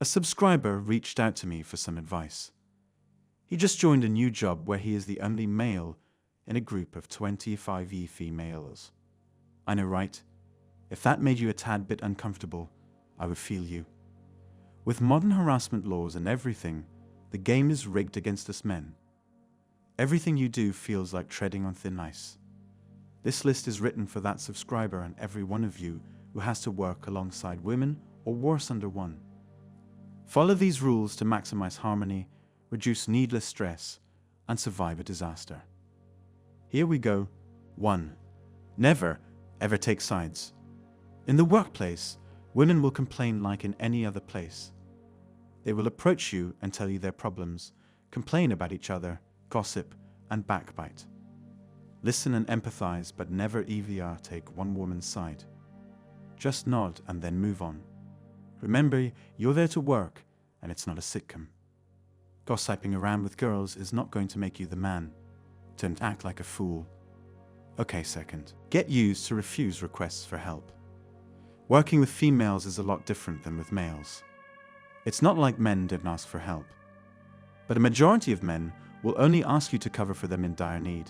A subscriber reached out to me for some advice. He just joined a new job where he is the only male in a group of 25 females. I know, right? If that made you a tad bit uncomfortable, I would feel you. With modern harassment laws and everything, the game is rigged against us men. Everything you do feels like treading on thin ice. This list is written for that subscriber and every one of you who has to work alongside women or worse under one. Follow these rules to maximize harmony, reduce needless stress, and survive a disaster. Here we go. 1. Never, ever take sides. In the workplace, women will complain like in any other place. They will approach you and tell you their problems, complain about each other, gossip, and backbite. Listen and empathize, but never ever take one woman's side. Just nod and then move on. Remember, you're there to work, and it's not a sitcom. Gossiping around with girls is not going to make you the man. Don't act like a fool. Okay, second. Get used to refuse requests for help. Working with females is a lot different than with males. It's not like men didn't ask for help. But a majority of men will only ask you to cover for them in dire need.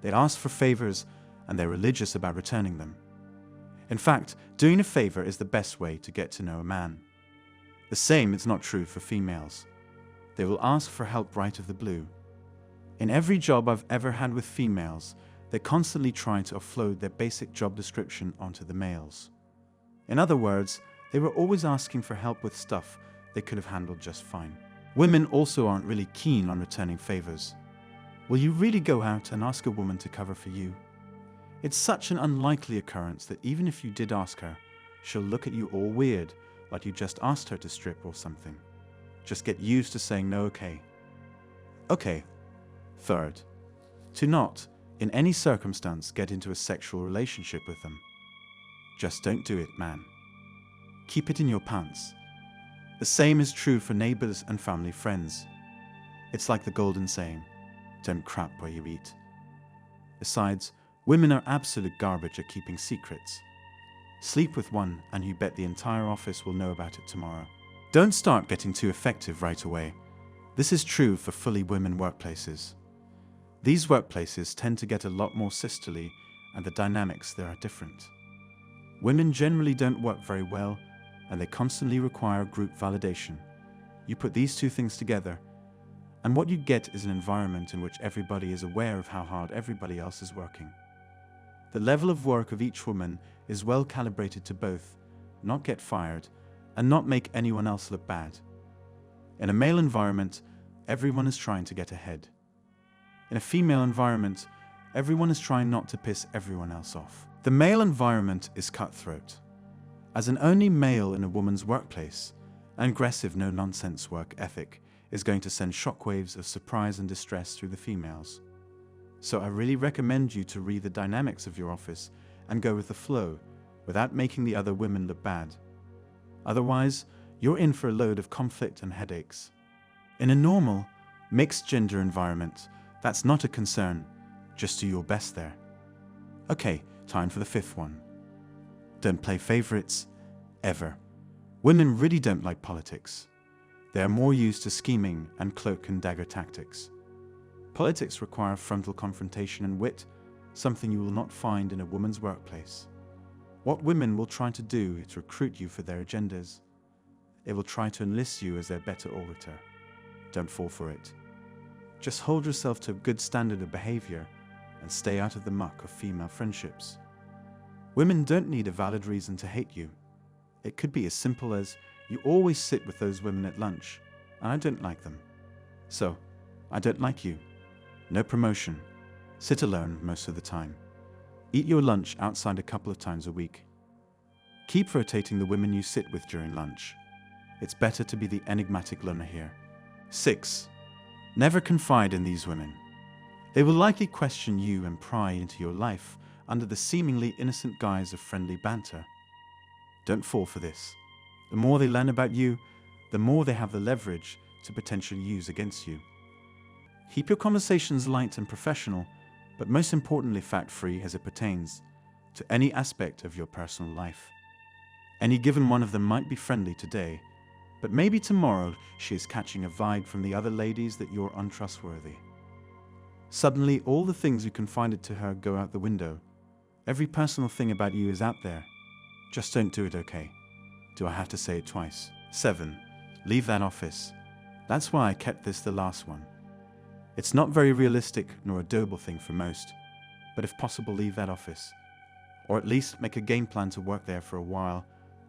They'd ask for favors, and they're religious about returning them. In fact, doing a favor is the best way to get to know a man. The same is not true for females. They will ask for help right of the blue. In every job I've ever had with females, they're constantly trying to offload their basic job description onto the males. In other words, they were always asking for help with stuff they could have handled just fine. Women also aren't really keen on returning favors. Will you really go out and ask a woman to cover for you? It's such an unlikely occurrence that even if you did ask her, she'll look at you all weird, like you just asked her to strip or something. Just get used to saying no, okay. Okay. Third, to not, in any circumstance, get into a sexual relationship with them. Just don't do it, man. Keep it in your pants. The same is true for neighbors and family friends. It's like the golden saying, don't crap where you eat. Besides, women are absolute garbage at keeping secrets. Sleep with one and you bet the entire office will know about it tomorrow. Don't start getting too effective right away. This is true for fully women workplaces. These workplaces tend to get a lot more sisterly, and the dynamics there are different. Women generally don't work very well, and they constantly require group validation. You put these two things together, and what you get is an environment in which everybody is aware of how hard everybody else is working. The level of work of each woman is well calibrated to both not get fired and not make anyone else look bad. In a male environment, everyone is trying to get ahead. In a female environment, everyone is trying not to piss everyone else off. The male environment is cutthroat. As an only male in a woman's workplace, an aggressive no-nonsense work ethic is going to send shockwaves of surprise and distress through the females. So I really recommend you to read the dynamics of your office and go with the flow without making the other women look bad. Otherwise, you're in for a load of conflict and headaches. In a normal, mixed gender environment, that's not a concern. Just do your best there. Okay, time for the fifth one. Don't play favorites, ever. Women really don't like politics. They are more used to scheming and cloak and dagger tactics. Politics require frontal confrontation and wit, something you will not find in a woman's workplace. What women will try to do is recruit you for their agendas. They will try to enlist you as their better orator. Don't fall for it. Just hold yourself to a good standard of behavior and stay out of the muck of female friendships. Women don't need a valid reason to hate you. It could be as simple as you always sit with those women at lunch, and I don't like them. So, I don't like you. No promotion. Sit alone most of the time. Eat your lunch outside a couple of times a week. Keep rotating the women you sit with during lunch. It's better to be the enigmatic loner here. 6. Never confide in these women. They will likely question you and pry into your life under the seemingly innocent guise of friendly banter. Don't fall for this. The more they learn about you, the more they have the leverage to potentially use against you. Keep your conversations light and professional, but most importantly fact-free as it pertains to any aspect of your personal life. Any given one of them might be friendly today, But maybe tomorrow she is catching a vibe from the other ladies that you're untrustworthy. Suddenly, all the things you confided to her go out the window. Every personal thing about you is out there. Just don't do it, okay? Do I have to say it twice? 7. Leave that office. That's why I kept this the last one. It's not very realistic nor a doable thing for most, but if possible, leave that office. Or at least make a game plan to work there for a while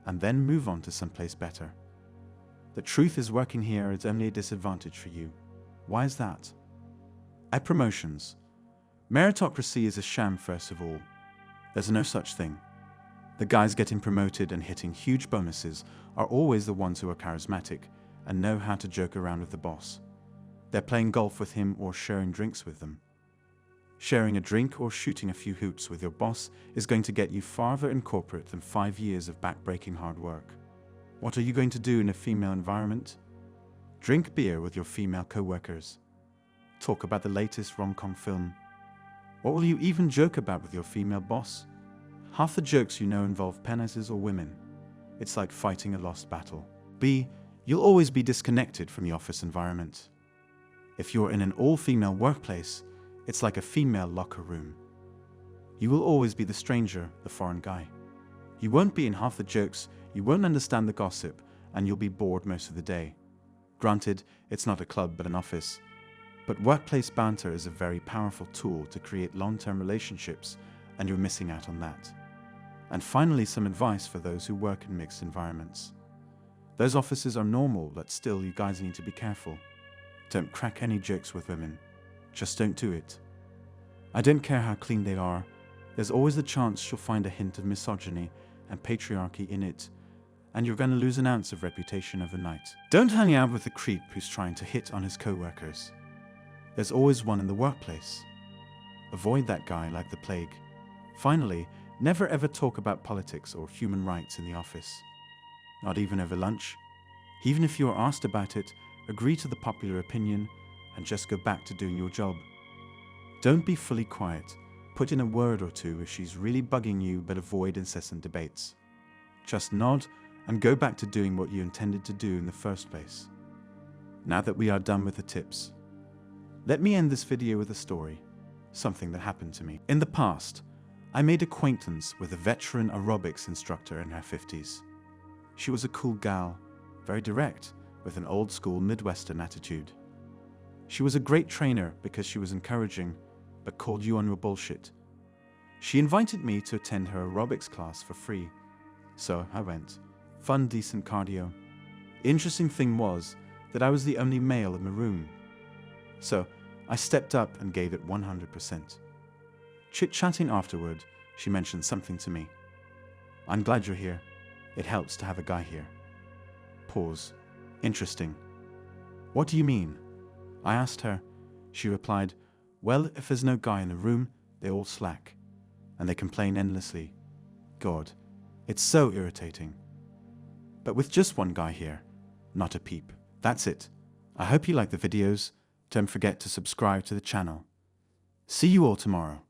and then move on to someplace better. The truth is, working here is only a disadvantage for you. Why is that? Promotions. Meritocracy is a sham, first of all. There's no such thing. The guys getting promoted and hitting huge bonuses are always the ones who are charismatic and know how to joke around with the boss. They're playing golf with him or sharing drinks with them. Sharing a drink or shooting a few hoops with your boss is going to get you farther in corporate than 5 years of back-breaking hard work. What are you going to do in a female environment? Drink beer with your female co-workers. Talk about the latest rom-com film. What will you even joke about with your female boss? Half the jokes you know involve penises or women. It's like fighting a lost battle. B. You'll always be disconnected from the office environment. If you're in an all-female workplace, it's like a female locker room. You will always be the stranger, the foreign guy. You won't be in half the jokes, you won't understand the gossip, and you'll be bored most of the day. Granted, it's not a club but an office. But workplace banter is a very powerful tool to create long-term relationships, and you're missing out on that. And finally, some advice for those who work in mixed environments. Those offices are normal, but still you guys need to be careful. Don't crack any jokes with women. Just don't do it. I don't care how clean they are, there's always the chance you'll find a hint of misogyny and patriarchy in it, and you're going to lose an ounce of reputation overnight. Don't hang out with a creep who's trying to hit on his co-workers. There's always one in the workplace. Avoid that guy like the plague. Finally, never ever talk about politics or human rights in the office. Not even over lunch. Even if you are asked about it, agree to the popular opinion and just go back to doing your job. Don't be fully quiet. Put in a word or two if she's really bugging you, but avoid incessant debates. Just nod and go back to doing what you intended to do in the first place. Now that we are done with the tips, let me end this video with a story, something that happened to me. In the past, I made acquaintance with a veteran aerobics instructor in her 50s. She was a cool gal, very direct, with an old-school Midwestern attitude. She was a great trainer because she was encouraging, but called you on your bullshit. She invited me to attend her aerobics class for free, so I went. Fun, decent cardio. Interesting thing was that I was the only male in the room. So I stepped up and gave it 100%. Chit-chatting afterward, she mentioned something to me. I'm glad you're here. It helps to have a guy here. Pause. Interesting. What do you mean? I asked her. She replied, well, if there's no guy in the room, they all slack. And they complain endlessly. God, it's so irritating. But with just one guy here, not a peep. That's it. I hope you like the videos. Don't forget to subscribe to the channel. See you all tomorrow.